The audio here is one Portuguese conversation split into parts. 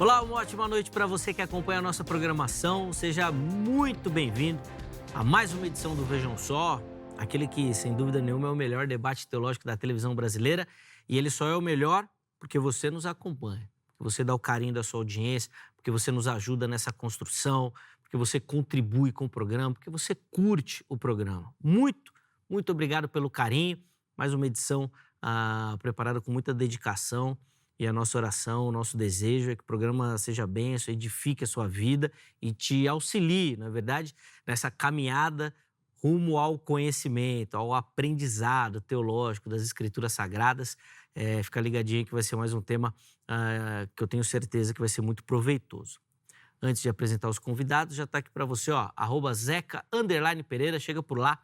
Olá, uma ótima noite para você que acompanha a nossa programação. Seja muito bem-vindo a mais uma edição do Vejam Só, aquele que, sem dúvida nenhuma, é o melhor debate teológico da televisão brasileira. E ele só é o melhor porque você nos acompanha, porque você dá o carinho da sua audiência, porque você nos ajuda nessa construção, porque você contribui com o programa, porque você curte o programa. Muito obrigado pelo carinho. Mais uma edição preparada com muita dedicação. E a nossa oração, o nosso desejo é que o programa seja bênção, edifique a sua vida e te auxilie, na verdade, nessa caminhada rumo ao conhecimento, ao aprendizado teológico das Escrituras Sagradas. Fica ligadinho que vai ser mais um tema que eu tenho certeza que vai ser muito proveitoso. Antes de apresentar os convidados, já está aqui para você, ó, @Zeca_Pereira, chega por lá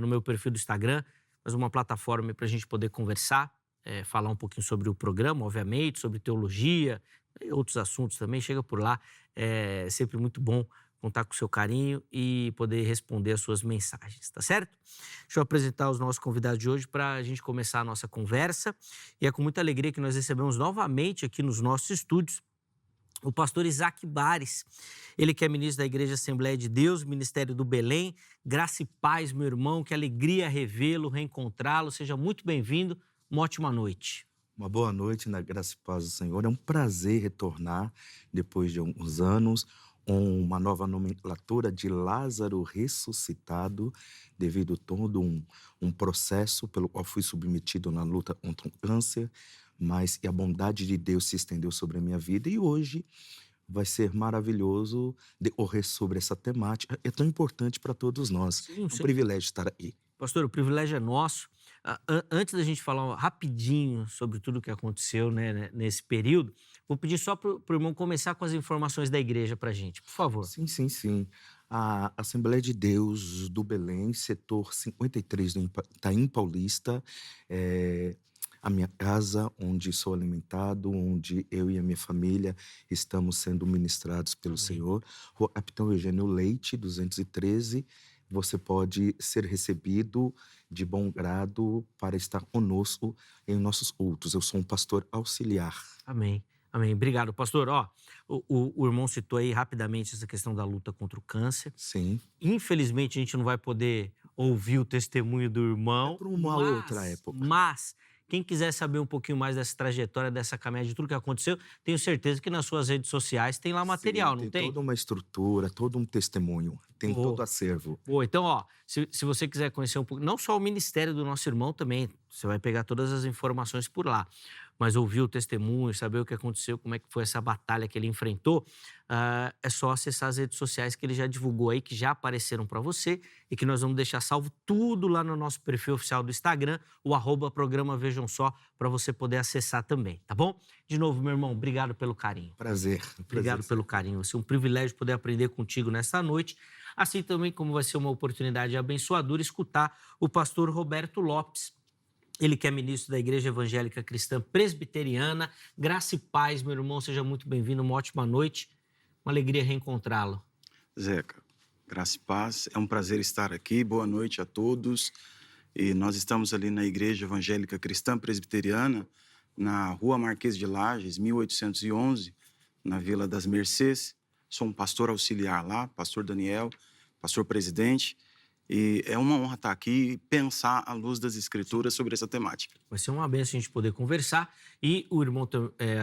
no meu perfil do Instagram, mais uma plataforma para a gente poder conversar. Falar um pouquinho sobre o programa, obviamente, sobre teologia e outros assuntos também. Chega por lá, é sempre muito bom contar com o seu carinho e poder responder as suas mensagens, tá certo? Deixa eu apresentar os nossos convidados de hoje para a gente começar a nossa conversa. E é com muita alegria que nós recebemos novamente aqui nos nossos estúdios o pastor Isaac Bares. Ele que é ministro da Igreja Assembleia de Deus, Ministério do Belém. Graça e paz, meu irmão, que alegria revê-lo, reencontrá-lo. Seja muito bem-vindo. Uma ótima noite. Uma boa noite na graça e paz do Senhor. É um prazer retornar depois de alguns anos, uma nova nomenclatura de Lázaro ressuscitado, devido a todo um processo pelo qual fui submetido na luta contra o câncer, mas a bondade de Deus se estendeu sobre a minha vida e hoje vai ser maravilhoso decorrer sobre essa temática. É tão importante para todos nós. Sim, É um privilégio estar aqui. Pastor, o privilégio é nosso. Antes da gente falar rapidinho sobre tudo o que aconteceu, né, nesse período, vou pedir só para o irmão começar com as informações da igreja para a gente, por favor. Sim. A Assembleia de Deus do Belém, setor 53 do Itaim Paulista, é a minha casa, onde sou alimentado, onde eu e a minha família estamos sendo ministrados pelo Amém. Senhor. Rua Capitão Eugênio Leite, 213. Você pode ser recebido de bom grado para estar conosco em nossos cultos. Eu sou um pastor auxiliar. Amém. Obrigado, pastor. O irmão citou aí rapidamente essa questão da luta contra o câncer. Sim. Infelizmente, a gente não vai poder ouvir o testemunho do irmão. É para uma outra época. Mas quem quiser saber um pouquinho mais dessa trajetória, dessa caminhada, de tudo que aconteceu, tenho certeza que nas suas redes sociais tem lá material, não tem? Tem toda uma estrutura, todo um testemunho, tem todo acervo. Boa, então, se você quiser conhecer um pouco, não só o ministério do nosso irmão também, você vai pegar todas as informações por lá, mas ouvir o testemunho, saber o que aconteceu, como é que foi essa batalha que ele enfrentou, é só acessar as redes sociais que ele já divulgou aí, que já apareceram para você e que nós vamos deixar salvo tudo lá no nosso perfil oficial do Instagram, o @programa Vejam Só, para você poder acessar também, tá bom? De novo, meu irmão, obrigado pelo carinho. Prazer. Obrigado pelo carinho. Vai ser um privilégio poder aprender contigo nesta noite, assim também como vai ser uma oportunidade abençoadora escutar o pastor Roberto Lopes. Ele que é ministro da Igreja Evangélica Cristã Presbiteriana. Graça e paz, meu irmão, seja muito bem-vindo, uma ótima noite, uma alegria reencontrá-lo. Zeca, graça e paz, é um prazer estar aqui, boa noite a todos. E nós estamos ali na Igreja Evangélica Cristã Presbiteriana, na Rua Marquês de Lages, 1811, na Vila das Mercês. Sou um pastor auxiliar lá, pastor Daniel, pastor presidente. E é uma honra estar aqui e pensar à luz das Escrituras sobre essa temática. Vai ser uma bênção a gente poder conversar. E o irmão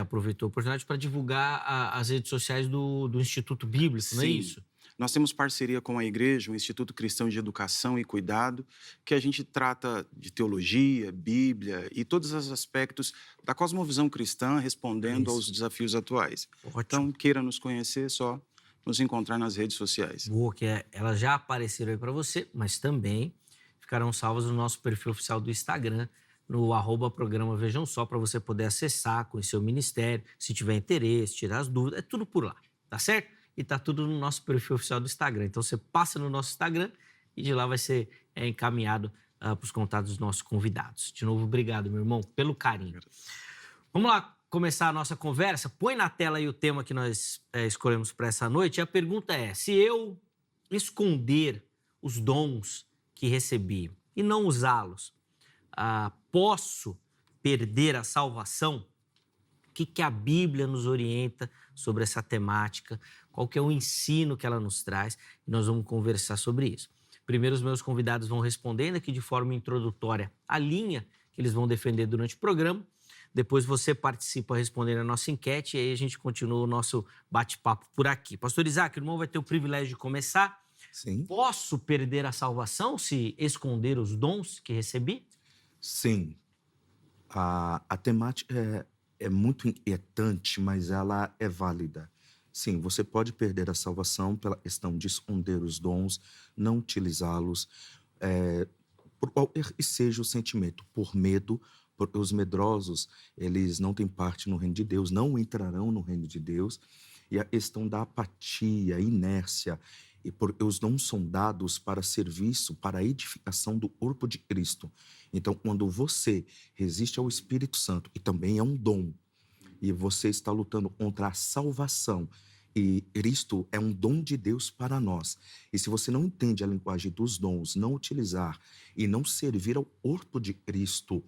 aproveitou a oportunidade para divulgar as redes sociais do Instituto Bíblico, não é isso? Nós temos parceria com a igreja, o Instituto Cristão de Educação e Cuidado, que a gente trata de teologia, Bíblia e todos os aspectos da cosmovisão cristã respondendo aos desafios atuais. Ótimo. Então, queira nos conhecer, só nos encontrar nas redes sociais. Boa, elas já apareceram aí para você, mas também ficarão salvas no nosso perfil oficial do Instagram, no @programa Vejam Só, para você poder acessar, conhecer o ministério, se tiver interesse, tirar as dúvidas, é tudo por lá, tá certo? E tá tudo no nosso perfil oficial do Instagram. Então você passa no nosso Instagram e de lá vai ser encaminhado para os contatos dos nossos convidados. De novo, obrigado, meu irmão, pelo carinho. Vamos lá começar a nossa conversa. Põe na tela aí o tema que nós escolhemos para essa noite. E a pergunta é: se eu esconder os dons que recebi e não usá-los, posso perder a salvação? que a Bíblia nos orienta sobre essa temática, qual que é o ensino que ela nos traz, e nós vamos conversar sobre isso. Primeiro, os meus convidados vão respondendo aqui de forma introdutória a linha que eles vão defender durante o programa. Depois você participa respondendo a nossa enquete e aí a gente continua o nosso bate-papo por aqui. Pastor Isaac, o irmão vai ter o privilégio de começar. Sim. Posso perder a salvação se esconder os dons que recebi? Sim. A temática é muito inquietante, mas ela é válida. Sim, você pode perder a salvação pela questão de esconder os dons, não utilizá-los, por qualquer que seja o sentimento, por medo, porque os medrosos, eles não têm parte no reino de Deus, não entrarão no reino de Deus, e a questão da apatia, inércia, e porque os dons são dados para serviço, para a edificação do corpo de Cristo. Então, quando você resiste ao Espírito Santo, e também é um dom, e você está lutando contra a salvação, e Cristo é um dom de Deus para nós. E se você não entende a linguagem dos dons, não utilizar e não servir ao corpo de Cristo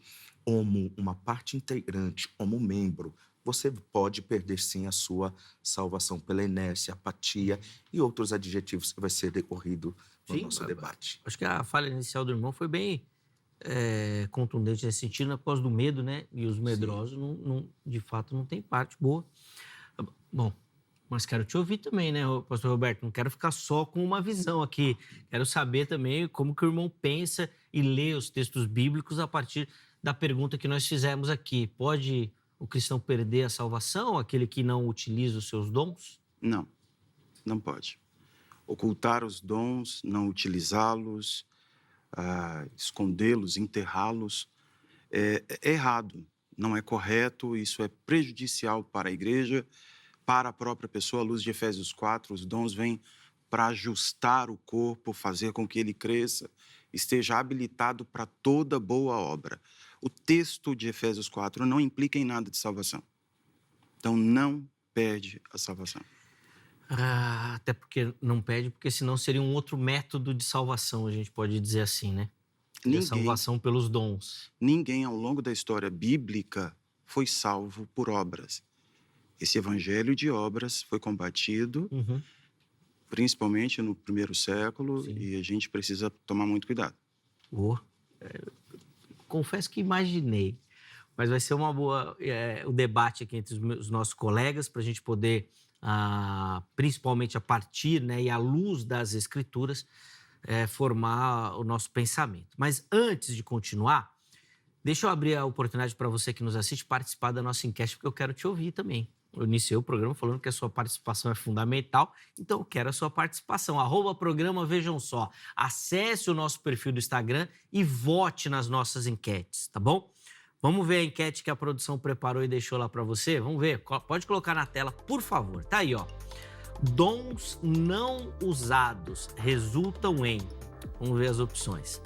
como uma parte integrante, como membro, você pode perder sim a sua salvação pela inércia, apatia e outros adjetivos que vai ser decorrido no nosso debate. Acho que a falha inicial do irmão foi bem contundente nesse sentido, por causa do medo, né? E os medrosos, de fato, não têm parte boa. Bom, mas quero te ouvir também, né, pastor Roberto? Não quero ficar só com uma visão aqui. Quero saber também como que o irmão pensa e lê os textos bíblicos a partir da pergunta que nós fizemos aqui. Pode o cristão perder a salvação, aquele que não utiliza os seus dons? Não, não pode. Ocultar os dons, não utilizá-los, escondê-los, enterrá-los, é errado, não é correto, isso é prejudicial para a igreja, para a própria pessoa. À luz de Efésios 4, os dons vêm para ajustar o corpo, fazer com que ele cresça, esteja habilitado para toda boa obra. O texto de Efésios 4 não implica em nada de salvação. Então, não perde a salvação. Até porque não pede, porque senão seria um outro método de salvação, a gente pode dizer assim, né? A salvação pelos dons. Ninguém ao longo da história bíblica foi salvo por obras. Esse evangelho de obras foi combatido, principalmente no primeiro século, e a gente precisa tomar muito cuidado. Confesso que imaginei, mas vai ser uma boa o debate aqui entre os nossos colegas para a gente poder, principalmente a partir, né, e à luz das Escrituras, formar o nosso pensamento. Mas antes de continuar, deixa eu abrir a oportunidade para você que nos assiste participar da nossa enquete, porque eu quero te ouvir também. Eu iniciei o programa falando que a sua participação é fundamental, então eu quero a sua participação. @programa Vejam Só. Acesse o nosso perfil do Instagram e vote nas nossas enquetes, tá bom? Vamos ver a enquete que a produção preparou e deixou lá para você? Vamos ver, pode colocar na tela, por favor. Tá aí, ó. Dons não usados resultam em... Vamos ver as opções.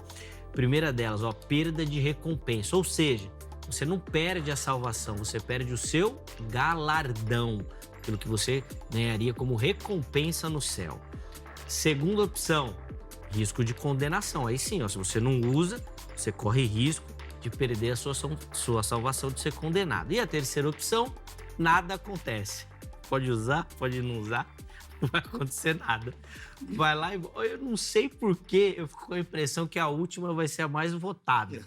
Primeira delas, ó, perda de recompensa, ou seja, você não perde a salvação, você perde o seu galardão, aquilo que você ganharia como recompensa no céu. Segunda opção, risco de condenação. Aí sim, ó, se você não usa, você corre risco de perder a sua salvação, de ser condenado. E a terceira opção, nada acontece. Pode usar, pode não usar, não vai acontecer nada. Vai lá e... Eu não sei por que eu fico com a impressão que a última vai ser a mais votada.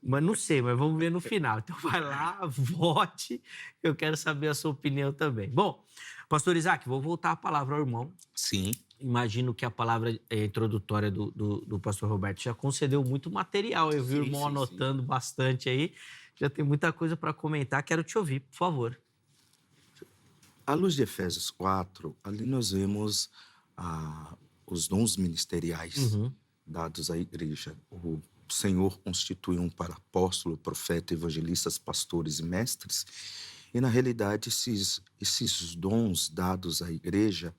Mas não sei, mas vamos ver no final. Então vai lá, vote, eu quero saber a sua opinião também. Bom, pastor Isaac, vou voltar a palavra ao irmão. Sim. Imagino que a palavra introdutória do pastor Roberto já concedeu muito material. Eu vi o irmão anotando bastante aí. Já tem muita coisa para comentar. Quero te ouvir, por favor. À luz de Efésios 4, ali nós vemos os dons ministeriais dados à igreja. O Senhor constituiu para apóstolo, profeta, evangelistas, pastores e mestres. E, na realidade, esses dons dados à igreja,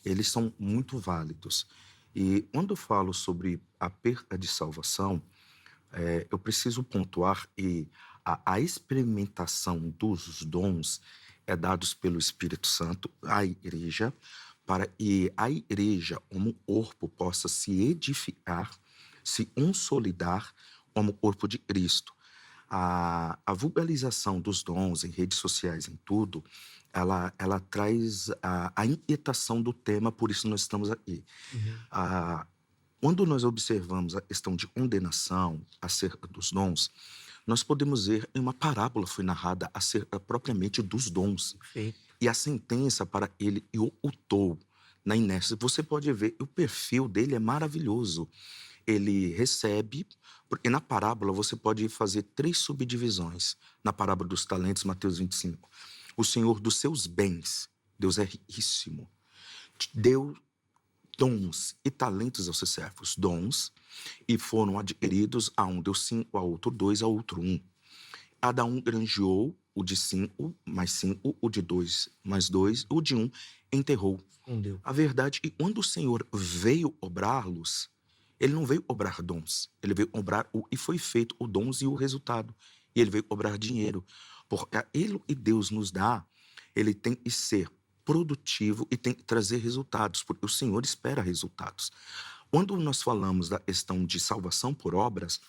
eles são muito válidos. E quando eu falo sobre a perda de salvação, eu preciso pontuar que a experimentação dos dons é dados pelo Espírito Santo à igreja, para que a igreja, como corpo, possa se edificar, se consolidar como corpo de Cristo. A vulgarização dos dons em redes sociais, em tudo, ela traz a inquietação do tema, por isso nós estamos aqui. Uhum. Ah, Quando nós observamos a questão de condenação acerca dos dons, nós podemos ver em uma parábola foi narrada acerca propriamente dos dons Perfeito. e a sentença para ele e o utou na inércia. Você pode ver, o perfil dele é maravilhoso. Ele recebe, porque na parábola você pode fazer 3 subdivisões. Na parábola dos talentos, Mateus 25. O Senhor dos seus bens, Deus é riquíssimo, deu dons e talentos aos seus servos. Dons, e foram adquiridos, a um deu 5, a outro 2, a outro 1. Cada um granjeou o de 5 mais 5, o de 2 mais 2, o de 1 enterrou. Escondeu. A verdade é que quando o Senhor veio obrá-los, ele não veio obrar dons, ele veio obrar o e foi feito o dons e o resultado. E ele veio obrar dinheiro. Porque aquilo que Deus nos dá, ele tem que ser produtivo e tem que trazer resultados, porque o Senhor espera resultados. Quando nós falamos da questão de salvação por obras,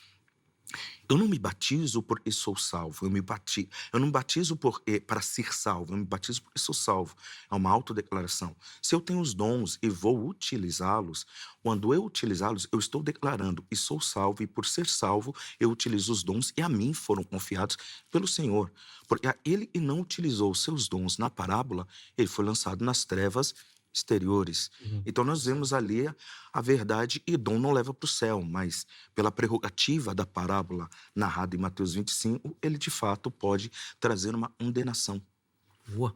eu não me batizo porque sou salvo, eu não me batizo para ser salvo, eu me batizo porque sou salvo. É uma autodeclaração. Se eu tenho os dons e vou utilizá-los, quando eu utilizá-los, eu estou declarando e sou salvo, e por ser salvo, eu utilizo os dons e a mim foram confiados pelo Senhor. Porque aquele que não utilizou os seus dons na parábola, ele foi lançado nas trevas exteriores. Uhum. Então nós vemos ali a verdade, e dom não leva para o céu, mas pela prerrogativa da parábola narrada em Mateus 25, ele de fato pode trazer uma condenação. Boa.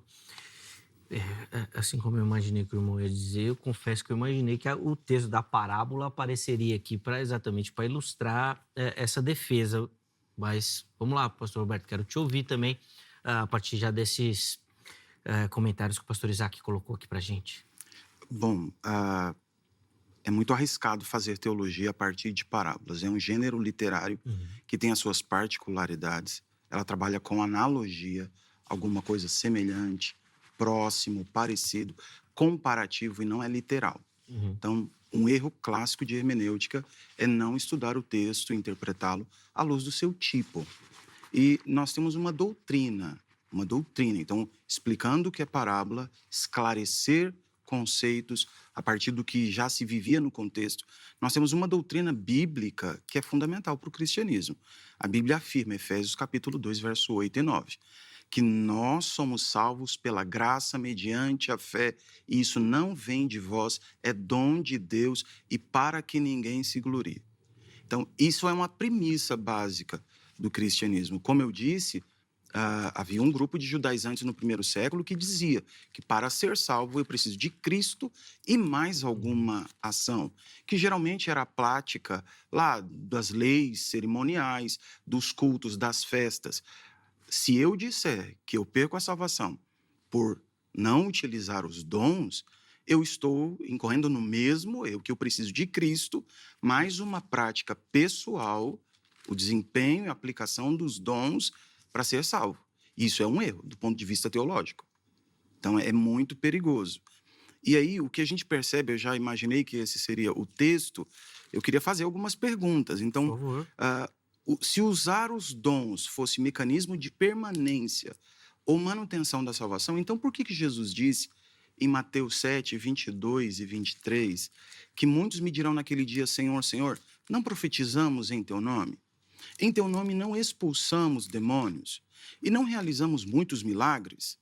Assim como eu imaginei que o irmão ia dizer, eu confesso que eu imaginei que o texto da parábola apareceria aqui exatamente para ilustrar essa defesa. Mas vamos lá, pastor Roberto, quero te ouvir também a partir já desses comentários que o pastor Isaac colocou aqui para gente. Bom, é muito arriscado fazer teologia a partir de parábolas. É um gênero literário que tem as suas particularidades. Ela trabalha com analogia, alguma coisa semelhante, próximo, parecido, comparativo, e não é literal. Então, um erro clássico de hermenêutica é não estudar o texto e interpretá-lo à luz do seu tipo. E nós temos uma doutrina. Então, explicando o que é parábola, esclarecer conceitos a partir do que já se vivia no contexto. Nós temos uma doutrina bíblica que é fundamental para o cristianismo. A Bíblia afirma, Efésios capítulo 2, verso 8 e 9, que nós somos salvos pela graça mediante a fé, e isso não vem de vós, é dom de Deus, e para que ninguém se glorie. Então, isso é uma premissa básica do cristianismo. Como eu disse, havia um grupo de judaizantes no primeiro século que dizia que para ser salvo eu preciso de Cristo e mais alguma ação, que geralmente era a prática lá das leis cerimoniais, dos cultos, das festas. Se eu disser que eu perco a salvação por não utilizar os dons, eu estou incorrendo no mesmo erro, que eu preciso de Cristo, mais uma prática pessoal, o desempenho e a aplicação dos dons para ser salvo. Isso é um erro do ponto de vista teológico. Então, é muito perigoso. E aí, o que a gente percebe, eu já imaginei que esse seria o texto, eu queria fazer algumas perguntas. Então, Por favor. se usar os dons fosse mecanismo de permanência ou manutenção da salvação, então por que Jesus disse em Mateus 7, 22 e 23, que muitos me dirão naquele dia, Senhor, Senhor, não profetizamos em teu nome? Em teu nome não expulsamos demônios e não realizamos muitos milagres?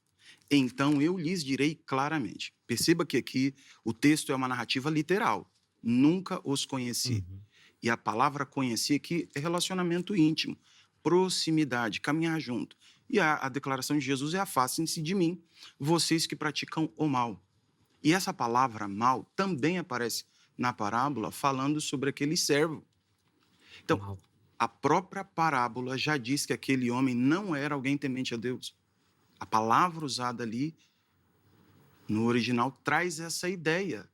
Então eu lhes direi claramente. Perceba que aqui o texto é uma narrativa literal. Nunca os conheci. E a palavra conhecer aqui é relacionamento íntimo, proximidade, caminhar junto. E a declaração de Jesus é: afastem-se de mim, vocês que praticam o mal. E essa palavra mal também aparece na parábola falando sobre aquele servo. Então, a própria parábola já diz que aquele homem não era alguém temente a Deus. A palavra usada ali, no original, traz essa ideia.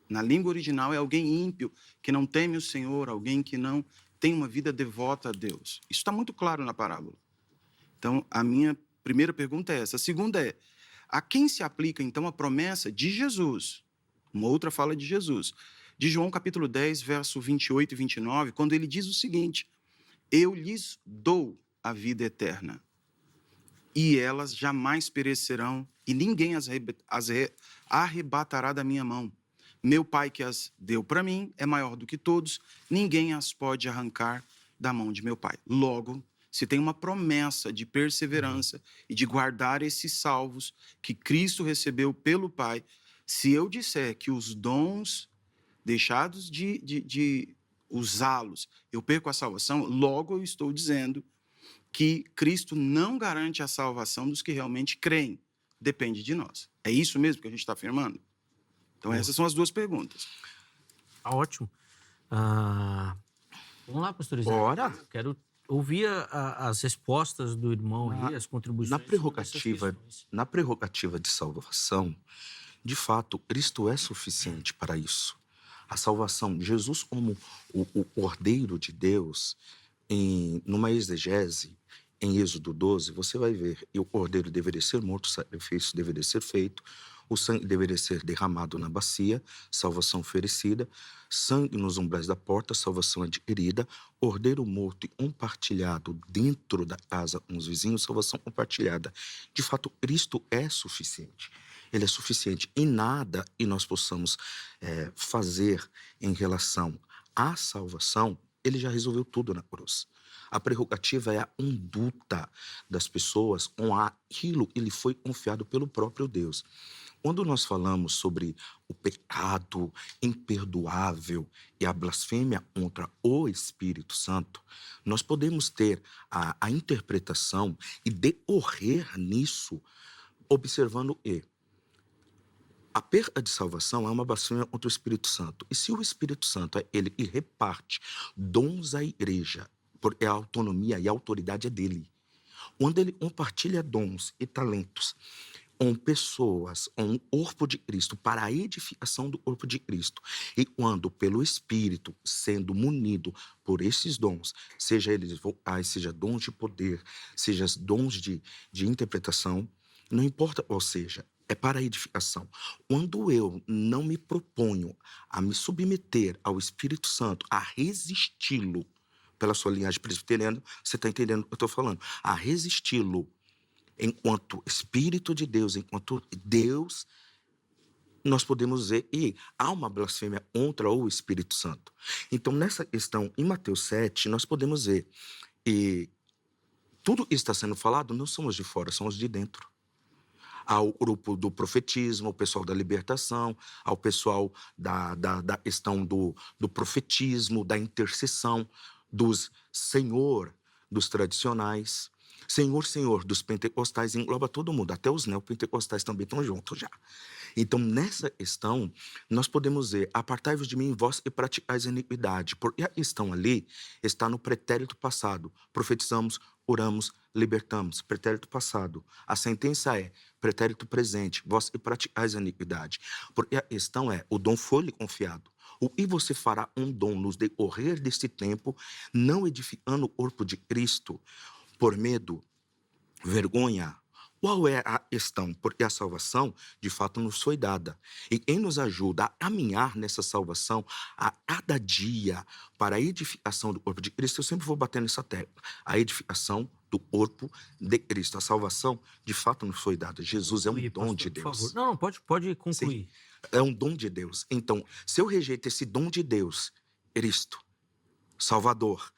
Na língua original é alguém ímpio, que não teme o Senhor, alguém que não tem uma vida devota a Deus. Isso está muito claro na parábola. Então, a minha primeira pergunta é essa. A segunda é: a quem se aplica, então, a promessa de Jesus? Uma outra fala de Jesus. De João capítulo 10, verso 28 e 29, quando ele diz o seguinte: eu lhes dou a vida eterna, e elas jamais perecerão, e ninguém as arrebatará da minha mão. Meu Pai que as deu para mim é maior do que todos, ninguém as pode arrancar da mão de meu Pai. Logo, se tem uma promessa de perseverança e de guardar esses salvos que Cristo recebeu pelo Pai, se eu disser que os dons deixados de usá-los, eu perco a salvação, logo eu estou dizendo que Cristo não garante a salvação dos que realmente creem. Depende de nós. É isso mesmo que a gente está afirmando? Então, essas são as duas perguntas. Ótimo. Vamos lá, pastor Isaac. Ora. Quero ouvir as respostas do irmão aí, as contribuições. Na prerrogativa de salvação, de fato, Cristo é suficiente para isso. A salvação, Jesus como o Cordeiro de Deus, numa exegese, em Êxodo 12, você vai ver, e o cordeiro deveria ser morto, o sacrifício deveria ser feito, o sangue deveria ser derramado na bacia, salvação oferecida, sangue nos umbrais da porta, salvação adquirida, cordeiro morto e compartilhado dentro da casa com os vizinhos, salvação compartilhada. De fato, Cristo é suficiente. Ele é suficiente em nada e nós possamos fazer em relação à salvação. Ele já resolveu tudo na cruz. A prerrogativa é a conduta das pessoas com aquilo que lhe foi confiado pelo próprio Deus. Quando nós falamos sobre o pecado imperdoável e a blasfêmia contra o Espírito Santo, nós podemos ter a interpretação e decorrer nisso, observando que a perda de salvação é uma blasfêmia contra o Espírito Santo. E se o Espírito Santo é ele que reparte dons à igreja, porque a autonomia e a autoridade é dele. Quando ele compartilha dons e talentos com pessoas, com o corpo de Cristo, para a edificação do corpo de Cristo, e quando pelo Espírito, sendo munido por esses dons, seja eles vocais, seja dons de poder, seja dons de interpretação, não importa qual seja, é para a edificação. Quando eu não me proponho a me submeter ao Espírito Santo, a resisti-lo, pela sua linhagem presbiteriana, você está entendendo o que eu estou falando, a resisti-lo enquanto Espírito de Deus, enquanto Deus, nós podemos dizer, e há uma blasfêmia contra o Espírito Santo. Então, nessa questão, em Mateus 7, nós podemos ver, e tudo que está sendo falado não somos de fora, somos de dentro. Ao grupo do profetismo, ao pessoal da libertação, ao pessoal da questão do profetismo, da intercessão, dos Senhor, dos tradicionais, Senhor dos pentecostais, engloba todo mundo, até os neopentecostais também estão juntos já. Então, nessa questão, nós podemos dizer, apartai-vos de mim, vós e praticais a iniquidade, porque a questão ali está no pretérito passado, profetizamos, oramos, libertamos, pretérito passado. A sentença é, pretérito presente, vós e praticais a iniquidade, porque a questão é, o dom foi-lhe confiado. O que você fará um dom nos decorrer deste tempo, não edificando o corpo de Cristo, por medo, vergonha? Qual é a questão? Porque a salvação, de fato, nos foi dada. E quem nos ajuda a caminhar nessa salvação a cada dia para a edificação do corpo de Cristo, eu sempre vou bater nessa tecla, a edificação do corpo de Cristo. A salvação, de fato, nos foi dada. Jesus é um dom de Deus. Por favor. Não, pode concluir. Sim, é um dom de Deus. Então, se eu rejeito esse dom de Deus, Cristo, Salvador,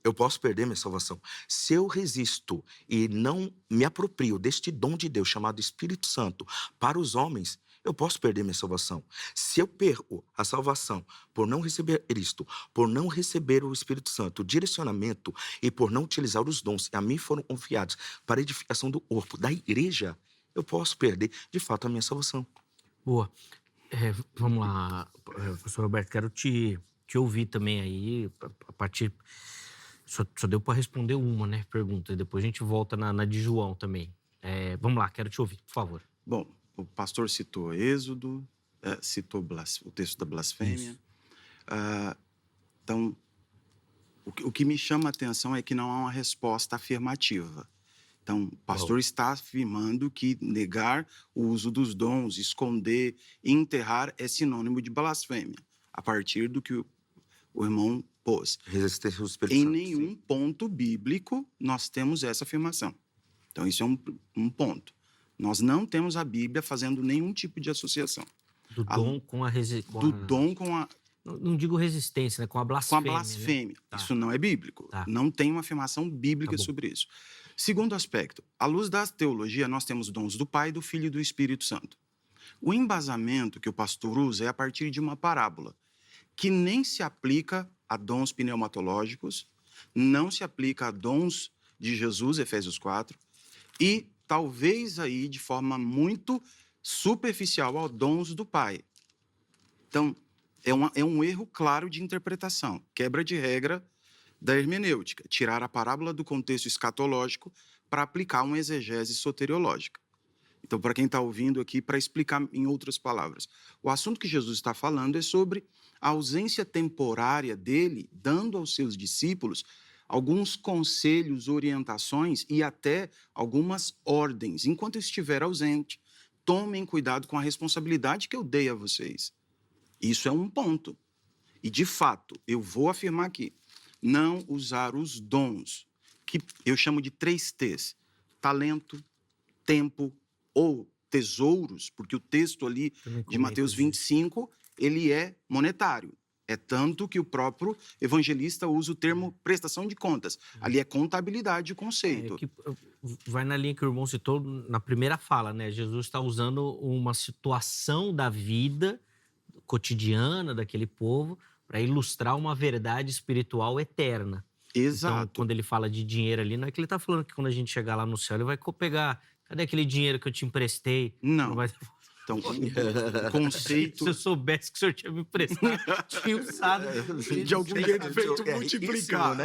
eu posso perder minha salvação. Se eu resisto e não me aproprio deste dom de Deus chamado Espírito Santo para os homens, eu posso perder minha salvação. Se eu perco a salvação por não receber Cristo, por não receber o Espírito Santo, o direcionamento e por não utilizar os dons que a mim foram confiados para a edificação do corpo, da igreja, eu posso perder, de fato, a minha salvação. Boa. Vamos lá, professor Roberto, quero te ouvir também aí, a partir... Só deu para responder uma, né, pergunta. Depois a gente volta na de João também. Vamos lá, quero te ouvir, por favor. Bom, o pastor citou Êxodo, citou o texto da blasfêmia. Então, o que me chama a atenção é que não há uma resposta afirmativa. Então, o pastor está afirmando que negar o uso dos dons, esconder e enterrar é sinônimo de blasfêmia, a partir do que o irmão pôs. Resistência do Espírito Em Santo. nenhum Sim. ponto bíblico nós temos essa afirmação. Então, isso é um ponto. Nós não temos a Bíblia fazendo nenhum tipo de associação. Do A- dom com a resistência. Do dom com a Não digo resistência, né? Com a blasfêmia. blasfêmia. Né? Tá. Isso não é bíblico. Tá. Não tem uma afirmação bíblica Tá bom. sobre isso. Segundo aspecto, à luz da teologia, nós temos dons do Pai, do Filho e do Espírito Santo. O embasamento que o pastor usa é a partir de uma parábola, que nem se aplica a dons pneumatológicos, não se aplica a dons de Jesus, Efésios 4, e talvez aí de forma muito superficial a dons do Pai. Então, é um erro claro de interpretação, quebra de regra da hermenêutica, tirar a parábola do contexto escatológico para aplicar uma exegese soteriológica. Então, para quem está ouvindo aqui, para explicar em outras palavras, o assunto que Jesus está falando é sobre a ausência temporária dele, dando aos seus discípulos alguns conselhos, orientações e até algumas ordens. Enquanto eu estiver ausente, tomem cuidado com a responsabilidade que eu dei a vocês. Isso é um ponto. E, de fato, eu vou afirmar aqui, não usar os dons, que eu chamo de 3 T's, talento, tempo ou tesouros, porque o texto ali de Mateus 25, ele é monetário. É tanto que o próprio evangelista usa o termo prestação de contas. Ali é contabilidade o conceito. Vai na linha que o irmão citou na primeira fala, né? Jesus está usando uma situação da vida cotidiana daquele povo para ilustrar uma verdade espiritual eterna. Exato. Então, quando ele fala de dinheiro ali, não é que ele está falando que quando a gente chegar lá no céu, ele vai pegar... Cadê aquele dinheiro que eu te emprestei? Não. Vai... Então, o conceito... Se eu soubesse que o senhor tinha me emprestado, tinha usado. De algum jeito feito multiplicar, né?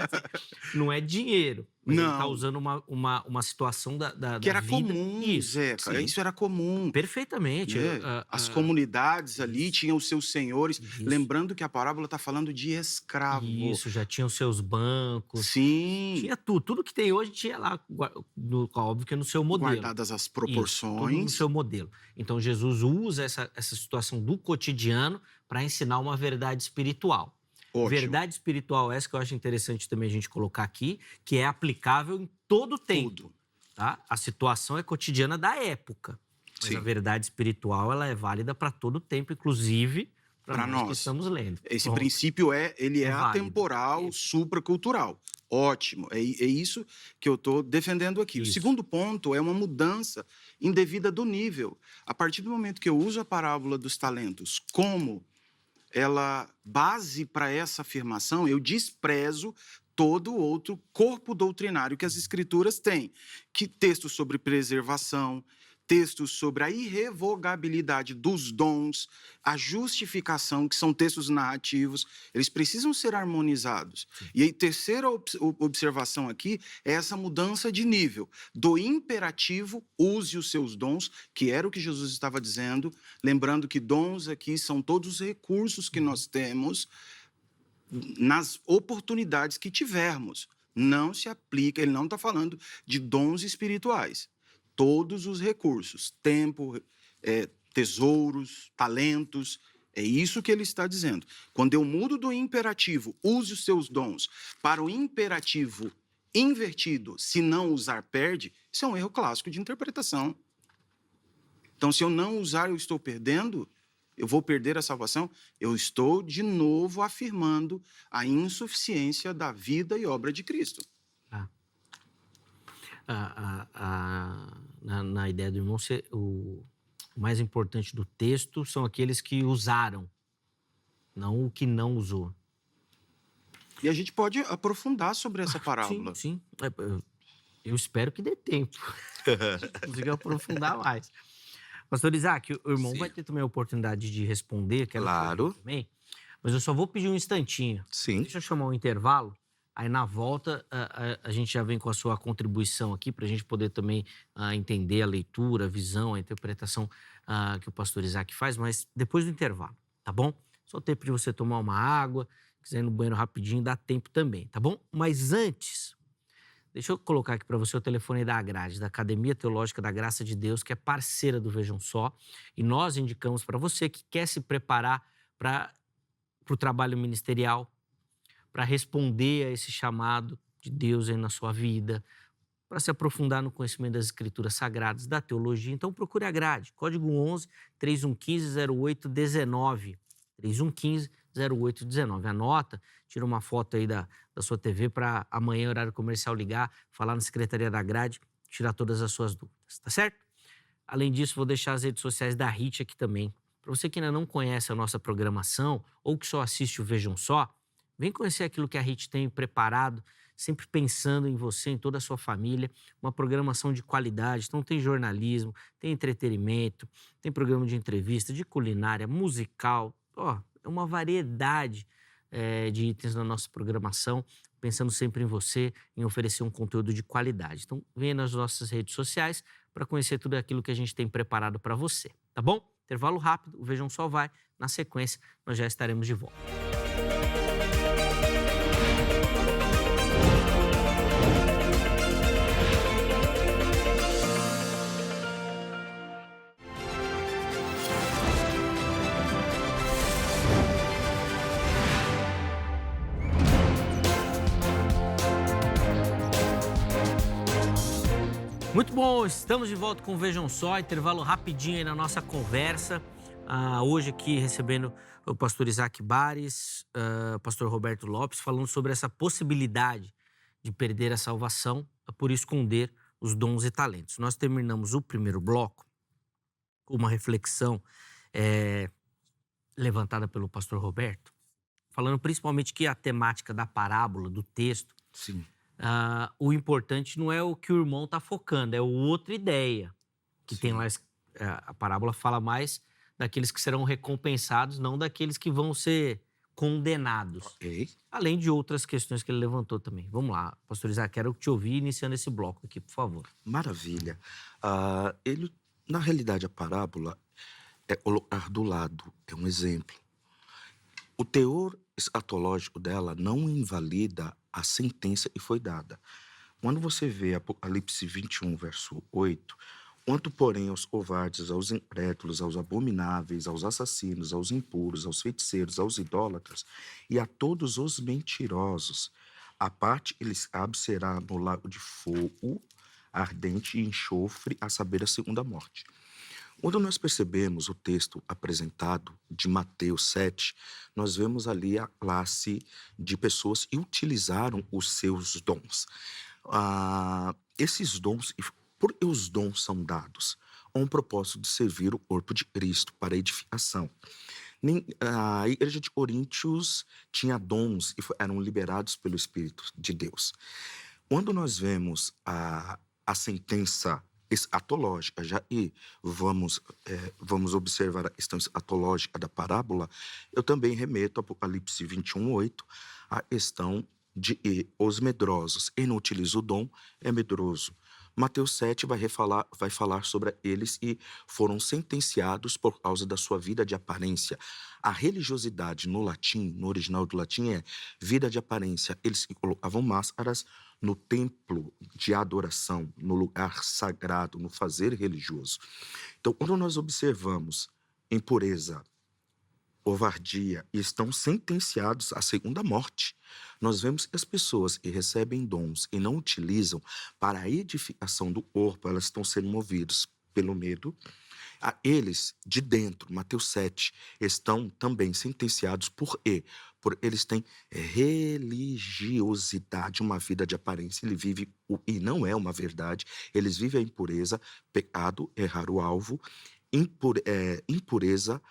Não é dinheiro. Mas Não. ele está usando uma situação da Que era vida. comum, Isso, Zeca. sim. Isso era comum. Perfeitamente. As comunidades ali tinham os seus senhores. Isso. Lembrando que a parábola está falando de escravo. Isso, já tinham seus bancos. Sim. Tinha tudo. Tudo que tem hoje tinha lá, óbvio que no seu modelo. Guardadas as Isso, tudo no proporções. seu modelo. Então, Jesus usa essa situação do cotidiano para ensinar uma verdade espiritual. Ótimo. Verdade espiritual essa que eu acho interessante também a gente colocar aqui, que é aplicável em todo o tempo. Tudo. Tá? A situação é cotidiana da época. Mas Sim. a verdade espiritual ela é válida para todo o tempo, inclusive para nós que estamos lendo. Esse Pronto. princípio ele é válido. atemporal, Isso. supracultural. Ótimo. É isso que eu estou defendendo aqui. Isso. O segundo ponto é uma mudança indevida do nível. A partir do momento que eu uso a parábola dos talentos como ela base para essa afirmação, eu desprezo todo outro corpo doutrinário que as escrituras têm, que textos sobre preservação, textos sobre a irrevogabilidade dos dons, a justificação, que são textos narrativos, eles precisam ser harmonizados. E a terceira observação aqui é essa mudança de nível, do imperativo, use os seus dons, que era o que Jesus estava dizendo, lembrando que dons aqui são todos os recursos que nós temos nas oportunidades que tivermos. Não se aplica, ele não está falando de dons espirituais. Todos os recursos, tempo, tesouros, talentos, é isso que ele está dizendo. Quando eu mudo do imperativo, use os seus dons, para o imperativo invertido, se não usar, perde, isso é um erro clássico de interpretação. Então, se eu não usar, eu estou perdendo, eu vou perder a salvação, eu estou, de novo, afirmando a insuficiência da vida e obra de Cristo. Na ideia do irmão, o mais importante do texto são aqueles que usaram, não o que não usou. E a gente pode aprofundar sobre essa parábola. Sim. Eu espero que dê tempo. Consiga aprofundar mais. Pastor Isaac, o irmão vai ter também a oportunidade de responder. Claro. Também, mas eu só vou pedir um instantinho. Sim. Deixa eu chamar um intervalo. Aí, na volta, a gente já vem com a sua contribuição aqui para a gente poder também entender a leitura, a visão, a interpretação que o pastor Isaac faz, mas depois do intervalo, tá bom? Só o tempo de você tomar uma água, quiser ir no banheiro rapidinho, dá tempo também, tá bom? Mas antes, deixa eu colocar aqui para você o telefone da Agrade, da Academia Teológica da Graça de Deus, que é parceira do Vejam Só, e nós indicamos para você que quer se preparar para o trabalho ministerial, para responder a esse chamado de Deus aí na sua vida, para se aprofundar no conhecimento das Escrituras Sagradas, da teologia. Então procure a grade, código 11 3115 0819, 3115 0819. Anota, tira uma foto aí da sua TV para amanhã, horário comercial, ligar, falar na Secretaria da Grade, tirar todas as suas dúvidas, tá certo? Além disso, vou deixar as redes sociais da HIT aqui também. Para você que ainda não conhece a nossa programação ou que só assiste o Vejam Só, vem conhecer aquilo que a HIT tem preparado, sempre pensando em você, em toda a sua família, uma programação de qualidade. Então tem jornalismo, tem entretenimento, tem programa de entrevista, de culinária, musical, é uma variedade de itens na nossa programação, pensando sempre em você, em oferecer um conteúdo de qualidade. Então venha nas nossas redes sociais para conhecer tudo aquilo que a gente tem preparado para você, tá bom? Intervalo rápido, o Vejam Só vai. Na sequência, nós já estaremos de volta. Muito bom, estamos de volta com o Vejam Só, intervalo rapidinho aí na nossa conversa. Hoje aqui recebendo o pastor Isaac Bares, o pastor Roberto Lopes, falando sobre essa possibilidade de perder a salvação por esconder os dons e talentos. Nós terminamos o primeiro bloco com uma reflexão levantada pelo pastor Roberto, falando principalmente que a temática da parábola, do texto, Sim. O importante não é o que o irmão está focando, é outra ideia que Sim. tem lá. A parábola fala mais daqueles que serão recompensados, não daqueles que vão ser condenados. Ok. Além de outras questões que ele levantou também. Vamos lá, pastor Isaac, quero te ouvir iniciando esse bloco aqui, por favor. Maravilha. Na realidade, a parábola é colocar do lado, é um exemplo. O teor escatológico dela não invalida a sentença que foi dada. Quando você vê Apocalipse 21, verso 8, quanto, porém, aos covardes, aos incrédulos, aos abomináveis, aos assassinos, aos impuros, aos feiticeiros, aos idólatras e a todos os mentirosos, a parte que lhes cabe será no lago de fogo ardente e enxofre, a saber, a segunda morte. Quando nós percebemos o texto apresentado de Mateus 7, nós vemos ali a classe de pessoas que utilizaram os seus dons. Esses dons, porque os dons são dados, com o propósito de servir o corpo de Cristo para edificação. A igreja de Coríntios tinha dons e eram liberados pelo Espírito de Deus. Quando nós vemos a sentença escatológica, vamos observar a questão escatológica da parábola, eu também remeto a Apocalipse 21, 8, a questão de os medrosos. Quem não utiliza o dom é medroso. Mateus 7 vai falar sobre eles e foram sentenciados por causa da sua vida de aparência. A religiosidade no latim, no original do latim, é vida de aparência. Eles colocavam máscaras no templo de adoração, no lugar sagrado, no fazer religioso. Então, quando nós observamos impureza, covardia e estão sentenciados à segunda morte, nós vemos que as pessoas que recebem dons e não utilizam para a edificação do corpo, elas estão sendo movidas pelo medo. Eles, de dentro, Mateus 7, estão também sentenciados por eles têm religiosidade, uma vida de aparência. Ele vive e não é uma verdade. Eles vivem a impureza, pecado, errar o alvo, impureza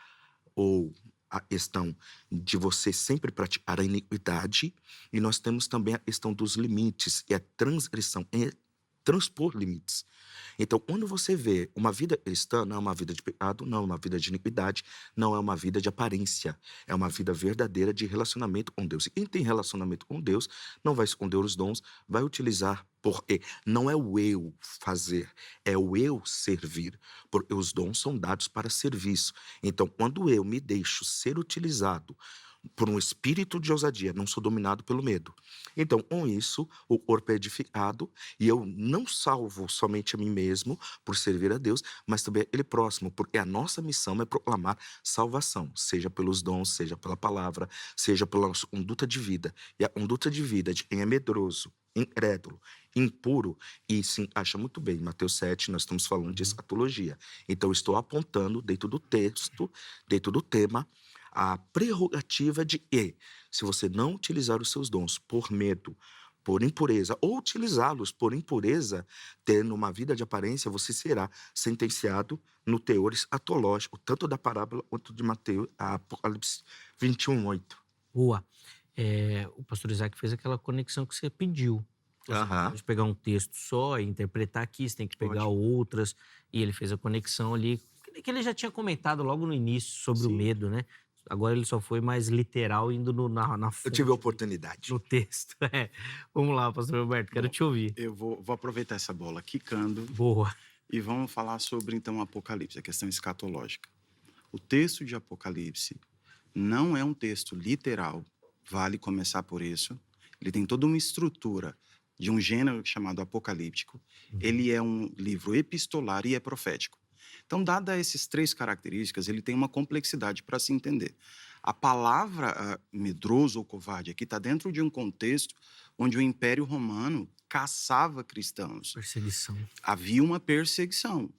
ou a questão de você sempre praticar a iniquidade. E nós temos também a questão dos limites, que é transgressão, transpor limites. Então, quando você vê uma vida cristã, não é uma vida de pecado, não é uma vida de iniquidade, não é uma vida de aparência, é uma vida verdadeira de relacionamento com Deus. E quem tem relacionamento com Deus não vai esconder os dons, vai utilizar, porque não é o eu fazer, é o eu servir, porque os dons são dados para serviço. Então, quando eu me deixo ser utilizado por um espírito de ousadia, não sou dominado pelo medo. Então, com isso, o corpo é edificado e eu não salvo somente a mim mesmo por servir a Deus, mas também aquele próximo, porque a nossa missão é proclamar salvação, seja pelos dons, seja pela palavra, seja pela nossa conduta de vida. E a conduta de vida de quem é medroso, incrédulo, impuro, e se encaixa muito bem. Em Mateus 7, nós estamos falando de escatologia. Então, eu estou apontando dentro do texto, dentro do tema, a prerrogativa de que, se você não utilizar os seus dons por medo, por impureza, ou utilizá-los por impureza, tendo uma vida de aparência, você será sentenciado no teor escatológico, tanto da parábola quanto de Mateus, Apocalipse 21:8. Boa. O pastor Isaac fez aquela conexão que você pediu. Você não Aham, pode pegar um texto só e interpretar aqui, você tem que pegar pode. outras. E ele fez a conexão ali, que ele já tinha comentado logo no início sobre o Sim. medo, né? Agora ele só foi mais literal, indo na Eu tive fonte, a oportunidade. no texto. Vamos lá, pastor Roberto, quero Bom, te ouvir. eu vou aproveitar essa bola quicando Boa. e vamos falar sobre, então, o Apocalipse, a questão escatológica. O texto de Apocalipse não é um texto literal, vale começar por isso. Ele tem toda uma estrutura de um gênero chamado apocalíptico. Ele é um livro epistolar e é profético. Então, dadas essas três características, ele tem uma complexidade para se entender. A palavra medroso ou covarde aqui está dentro de um contexto onde o Império Romano caçava cristãos. Perseguição. Havia uma perseguição.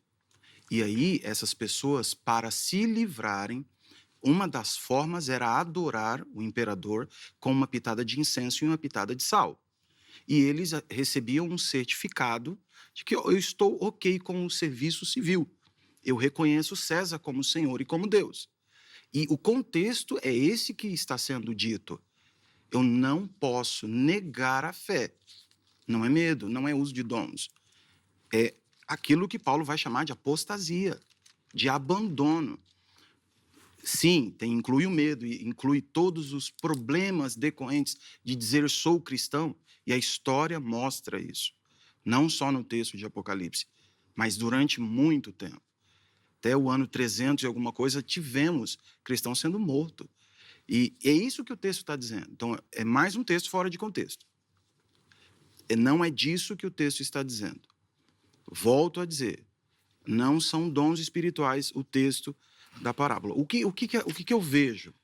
E aí, essas pessoas, para se livrarem, uma das formas era adorar o imperador com uma pitada de incenso e uma pitada de sal. E eles recebiam um certificado de que eu estou ok com o serviço civil. Eu reconheço César como Senhor e como Deus. E o contexto é esse que está sendo dito. Eu não posso negar a fé. Não é medo, não é uso de dons. É aquilo que Paulo vai chamar de apostasia, de abandono. Sim, inclui o medo, e inclui todos os problemas decorrentes de dizer sou cristão, e a história mostra isso. Não só no texto de Apocalipse, mas durante muito tempo. Até o ano 300 e alguma coisa, tivemos cristãos sendo mortos. E é isso que o texto está dizendo. Então, é mais um texto fora de contexto. Não é disso que o texto está dizendo. Volto a dizer, não são dons espirituais o texto da parábola. O que eu vejo?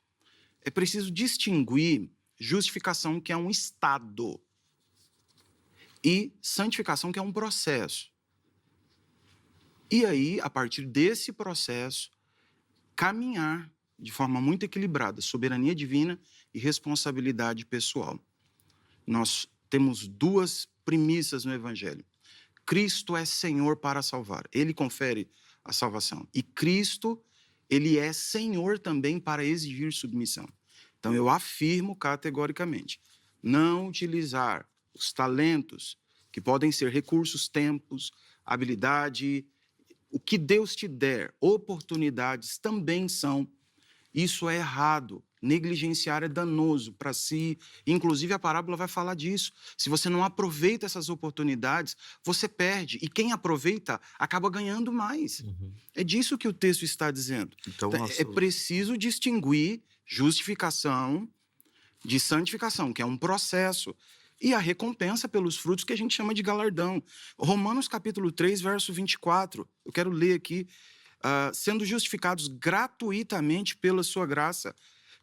É preciso distinguir justificação, que é um estado, e santificação, que é um processo. E aí, a partir desse processo, caminhar de forma muito equilibrada, soberania divina e responsabilidade pessoal. Nós temos duas premissas no Evangelho. Cristo é Senhor para salvar. Ele confere a salvação. E Cristo, ele é Senhor também para exigir submissão. Então, eu afirmo categoricamente, não utilizar os talentos, que podem ser recursos, tempos, habilidade, o que Deus te der, oportunidades também são. Isso é errado. Negligenciar é danoso para si. Inclusive, a parábola vai falar disso. Se você não aproveita essas oportunidades, você perde. E quem aproveita acaba ganhando mais. É disso que o texto está dizendo. Então, É preciso distinguir justificação de santificação, que é um processo. E a recompensa pelos frutos, que a gente chama de galardão. Romanos capítulo 3, verso 24. Eu quero ler aqui. Sendo justificados gratuitamente pela sua graça,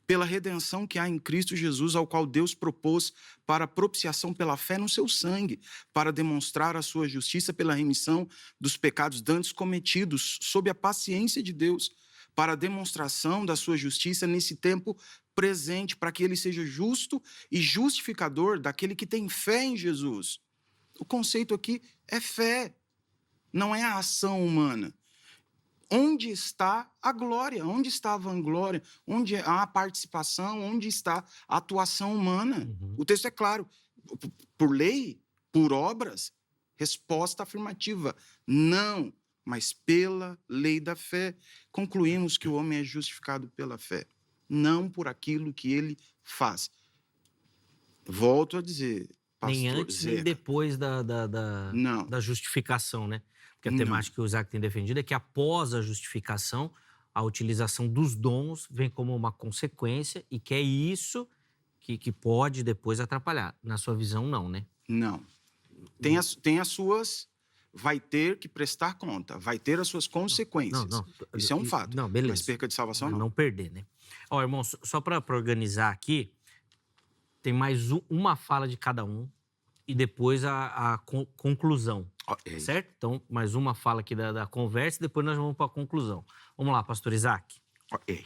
pela redenção que há em Cristo Jesus, ao qual Deus propôs para propiciação pela fé no seu sangue, para demonstrar a sua justiça pela remissão dos pecados dantes cometidos, sob a paciência de Deus, para a demonstração da sua justiça nesse tempo presente, para que ele seja justo e justificador daquele que tem fé em Jesus. O conceito aqui é fé, não é a ação humana. Onde está a glória? Onde está a vanglória? Onde há a participação? Onde está a atuação humana? O texto é claro. Por lei? Por obras? Resposta afirmativa. Não, mas pela lei da fé. Concluímos que o homem é justificado pela fé, não por aquilo que ele faz. Volto a dizer, pastor Nem antes, nem Zeca, depois não. da justificação, né? Porque a Não. temática que o Isaac tem defendido é que após a justificação, a utilização dos dons vem como uma consequência e que é isso que pode depois atrapalhar. Na sua visão, não, né? Não. Tem as suas... Vai ter que prestar conta, vai ter as suas consequências. Não. Isso é um fato. Não, beleza. Mas perca de salvação, Mas não. não perder, né? Ó, irmão, só para organizar aqui, tem mais uma fala de cada um e depois a conclusão, Ok. certo? Então, mais uma fala aqui da conversa e depois nós vamos para a conclusão. Vamos lá, pastor Isaac. Ok.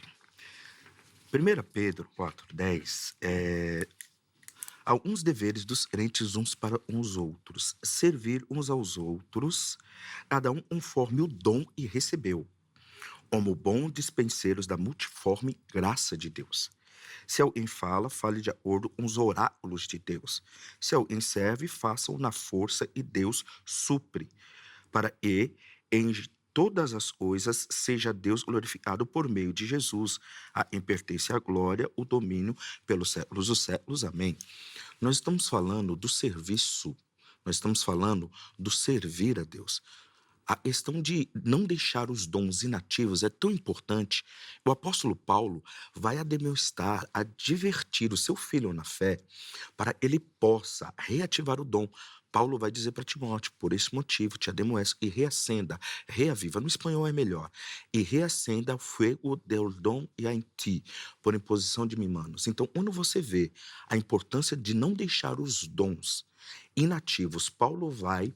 1 Pedro 4,10 alguns deveres dos crentes uns para os outros, servir uns aos outros, cada um conforme o dom que recebeu, como bons dispenseiros da multiforme graça de Deus. Se alguém fala, fale de acordo com os oráculos de Deus. Se alguém serve, faça-o na força que Deus supre, para que em todas as coisas seja Deus glorificado por meio de Jesus, a quem pertence a glória, o domínio pelos séculos dos séculos. Amém. Nós estamos falando do serviço, nós estamos falando do servir a Deus. A questão de não deixar os dons inativos é tão importante. O apóstolo Paulo vai admoestar, advertir o seu filho na fé para ele possa reativar o dom. Paulo vai dizer para Timóteo, por esse motivo, te admoesto e reacenda, reaviva, no espanhol é melhor, e reacenda o fuego del dom e a em ti, por imposição de mim, manos. Então, quando você vê a importância de não deixar os dons inativos, Paulo vai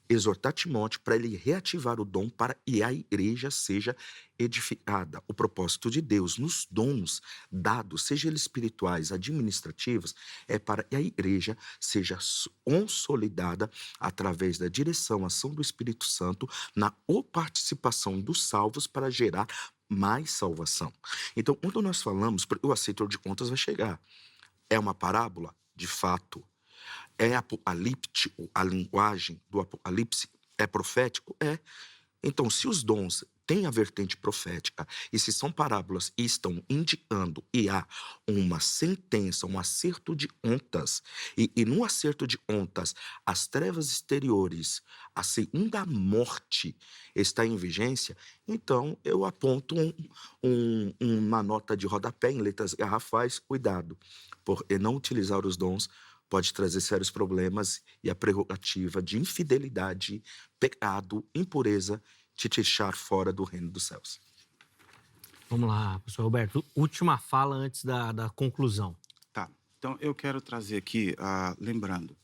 exortar Timóteo para ele reativar o dom para que a igreja seja edificada. O propósito de Deus nos dons dados, seja eles espirituais, administrativos, é para que a igreja seja consolidada através da direção, ação do Espírito Santo, na participação dos salvos para gerar mais salvação. Então, quando nós falamos, o aceitor de contas vai chegar. É uma parábola? De fato. É apocalíptico, a linguagem do Apocalipse é profético? É. Então, se os dons têm a vertente profética e se são parábolas e estão indicando e há uma sentença, um acerto de contas, e no acerto de contas as trevas exteriores, a segunda morte está em vigência, então eu aponto uma nota de rodapé em letras garrafais, cuidado, por não utilizar os dons pode trazer sérios problemas e a prerrogativa de infidelidade, pecado, impureza, te deixar fora do reino dos céus. Vamos lá, pastor Roberto. Última fala antes da conclusão. Tá. Então, eu quero trazer aqui, lembrando,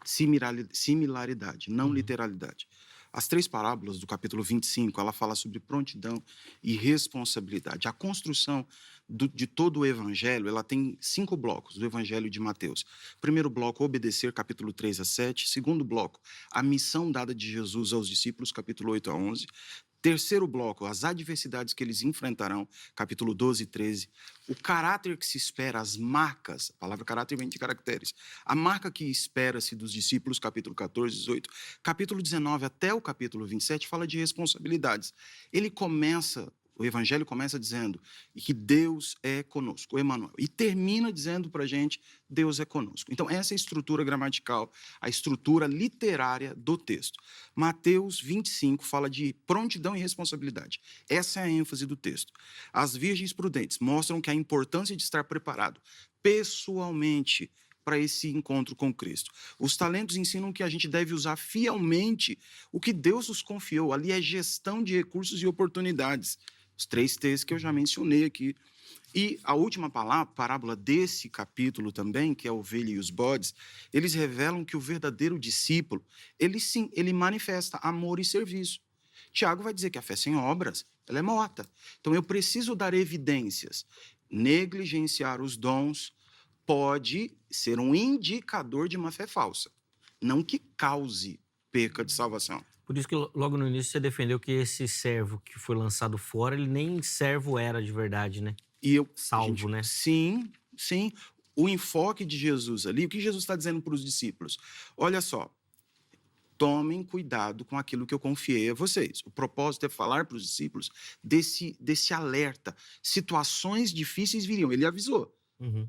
similaridade, não literalidade. As 3 parábolas do capítulo 25, ela fala sobre prontidão e responsabilidade. A construção de todo o evangelho, ela tem 5 blocos do evangelho de Mateus. Primeiro bloco, obedecer, capítulo 3 a 7. Segundo bloco, a missão dada de Jesus aos discípulos, capítulo 8 a 11. Terceiro bloco, as adversidades que eles enfrentarão, capítulo 12 e 13. O caráter que se espera, as marcas, a palavra caráter vem de caracteres. A marca que espera-se dos discípulos, capítulo 14 e 18. Capítulo 19 até o capítulo 27 fala de responsabilidades. O evangelho começa dizendo que Deus é conosco, o Emmanuel. E termina dizendo para a gente, Deus é conosco. Então, essa é a estrutura gramatical, a estrutura literária do texto. Mateus 25 fala de prontidão e responsabilidade. Essa é a ênfase do texto. As virgens prudentes mostram que a importância de estar preparado pessoalmente para esse encontro com Cristo. Os talentos ensinam que a gente deve usar fielmente o que Deus nos confiou. Ali é gestão de recursos e oportunidades. Os 3 textos que eu já mencionei aqui. E a última parábola desse capítulo também, que é a ovelha e os bodes, eles revelam que o verdadeiro discípulo, ele manifesta amor e serviço. Tiago vai dizer que a fé sem obras, ela é morta. Então, eu preciso dar evidências. Negligenciar os dons pode ser um indicador de uma fé falsa, não que cause perca de salvação. Por isso que logo no início você defendeu que esse servo que foi lançado fora, ele nem servo era de verdade, né? Salvo, né? Sim. O enfoque de Jesus ali, o que Jesus está dizendo para os discípulos? Olha só, tomem cuidado com aquilo que eu confiei a vocês. O propósito é falar para os discípulos desse alerta. Situações difíceis viriam. Ele avisou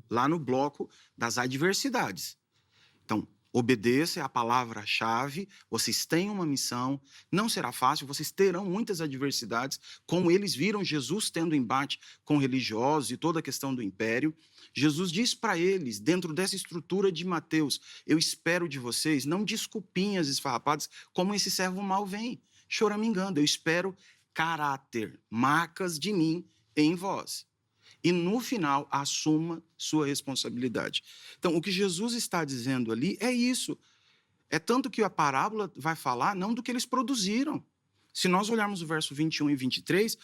lá no bloco das adversidades. Então, Obedeça é a palavra-chave. Vocês têm uma missão, não será fácil, vocês terão muitas adversidades, como eles viram Jesus tendo embate com religiosos e toda a questão do império. Jesus diz para eles, dentro dessa estrutura de Mateus: eu espero de vocês não desculpinhas esfarrapadas como esse servo mau vem, choramingando. Eu espero caráter, marcas de mim em vós. E no final, assuma sua responsabilidade. Então, o que Jesus está dizendo ali é isso. É tanto que a parábola vai falar não do que eles produziram. Se nós olharmos o verso 21 e 23,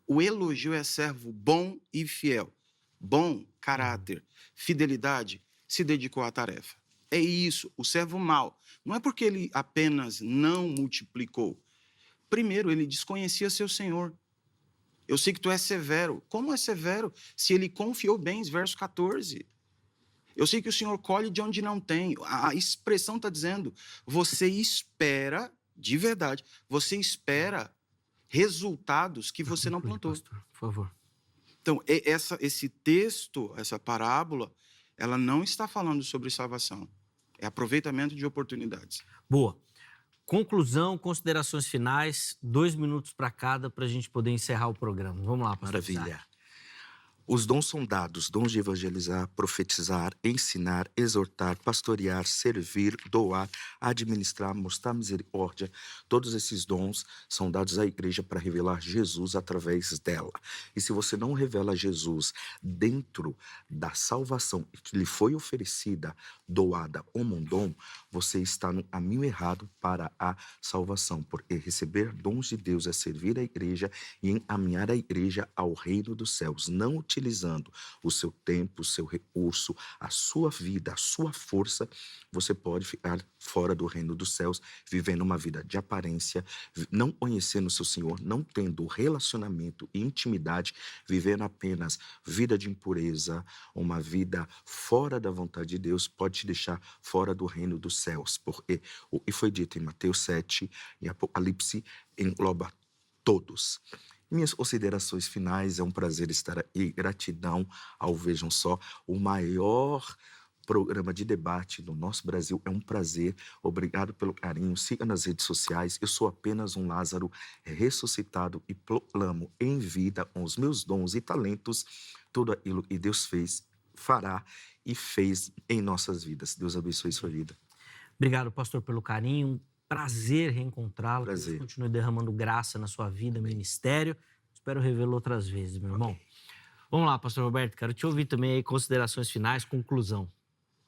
o elogio é servo bom e fiel. Bom, caráter, fidelidade, se dedicou à tarefa. É isso, o servo mau. Não é porque ele apenas não multiplicou. Primeiro, ele desconhecia seu senhor. Eu sei que tu és severo. Como é severo? Se ele confiou bens, verso 14. Eu sei que o Senhor colhe de onde não tem. A expressão está dizendo, você espera, de verdade, você espera resultados que você não plantou. Pastor, por favor. Então, esse texto, essa parábola, ela não está falando sobre salvação. É aproveitamento de oportunidades. Boa. Conclusão, considerações finais, 2 minutos para cada, para a gente poder encerrar o programa. Vamos lá, pastor. Maravilha. Os dons são dados, dons de evangelizar, profetizar, ensinar, exortar, pastorear, servir, doar, administrar, mostrar misericórdia. Todos esses dons são dados à igreja para revelar Jesus através dela. E se você não revela Jesus dentro da salvação que lhe foi oferecida, doada ou mondom, você está no caminho errado para a salvação. Porque receber dons de Deus é servir a igreja e encaminhar a igreja ao reino dos céus, não utilizando o seu tempo, o seu recurso, a sua vida, a sua força, você pode ficar fora do reino dos céus, vivendo uma vida de aparência, não conhecendo o seu Senhor, não tendo relacionamento e intimidade, vivendo apenas vida de impureza, uma vida fora da vontade de Deus, pode te deixar fora do reino dos céus, porque o que foi dito em Mateus 7 e Apocalipse engloba todos. Minhas considerações finais, é um prazer estar aqui, gratidão ao Vejam Só, o maior programa de debate do nosso Brasil, é um prazer, obrigado pelo carinho, siga nas redes sociais, eu sou apenas um Lázaro ressuscitado e proclamo em vida, com os meus dons e talentos, tudo aquilo que Deus fez, fará e fez em nossas vidas. Deus abençoe sua vida. Obrigado, pastor, pelo carinho. Prazer reencontrá-lo. Prazer. Deus continue derramando graça na sua vida, ministério. Espero revê-lo outras vezes, meu irmão. Vamos lá, pastor Roberto, quero te ouvir também aí, considerações finais, conclusão.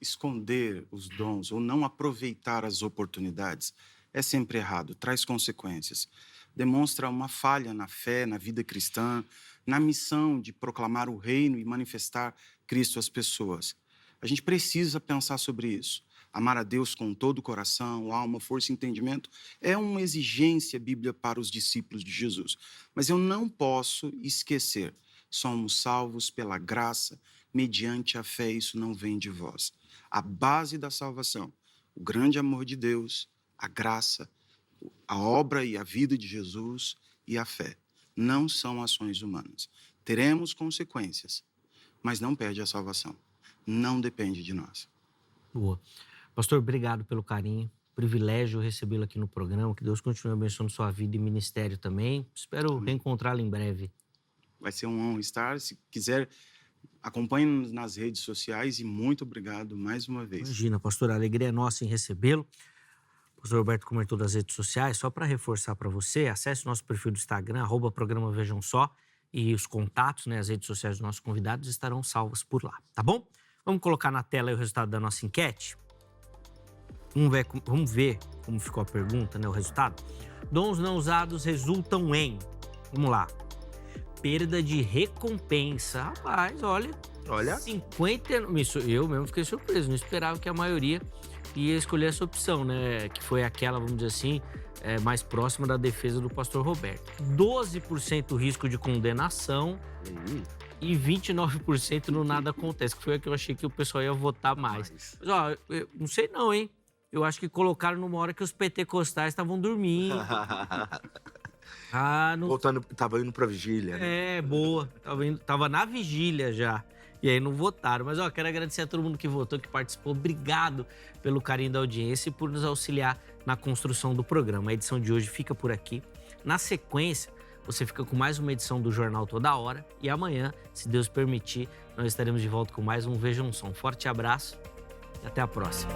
Esconder os dons ou não aproveitar as oportunidades é sempre errado, traz consequências. Demonstra uma falha na fé, na vida cristã, na missão de proclamar o reino e manifestar Cristo às pessoas. A gente precisa pensar sobre isso. Amar a Deus com todo o coração, alma, força e entendimento é uma exigência bíblica para os discípulos de Jesus. Mas eu não posso esquecer, somos salvos pela graça, mediante a fé, isso não vem de vós. A base da salvação, o grande amor de Deus, a graça, a obra e a vida de Jesus e a fé, não são ações humanas. Teremos consequências, mas não perde a salvação. Não depende de nós. Boa. Pastor, obrigado pelo carinho. Privilégio recebê-lo aqui no programa. Que Deus continue abençoando sua vida e ministério também. Espero reencontrá-lo em breve. Vai ser uma honra estar. Se quiser, acompanhe-nos nas redes sociais e muito obrigado mais uma vez. Imagina, pastor, a alegria é nossa em recebê-lo. O pastor Roberto comentou das redes sociais. Só para reforçar para você, acesse o nosso perfil do Instagram, @programa Vejam Só, e os contatos, né, as redes sociais dos nossos convidados estarão salvas por lá, tá bom? Vamos colocar na tela aí o resultado da nossa enquete? Vamos ver como ficou a pergunta, né, o resultado. Dons não usados resultam em... Vamos lá. Perda de recompensa. Rapaz, olha... 50... Eu mesmo fiquei surpreso. Não esperava que a maioria ia escolher essa opção, né? Que foi aquela, vamos dizer assim, mais próxima da defesa do pastor Roberto. 12% risco de condenação e 29% no nada acontece, que foi a que eu achei que o pessoal ia votar mais. Mas, ó, eu não sei não, hein? Eu acho que colocaram numa hora que os pentecostais estavam dormindo. Voltando, tava indo pra vigília. Né? Boa. Tava na vigília já. E aí não votaram. Mas, ó, quero agradecer a todo mundo que votou, que participou. Obrigado pelo carinho da audiência e por nos auxiliar na construção do programa. A edição de hoje fica por aqui. Na sequência, você fica com mais uma edição do Jornal Toda Hora. E amanhã, se Deus permitir, nós estaremos de volta com mais um Vejam Só. Um forte abraço e até a próxima.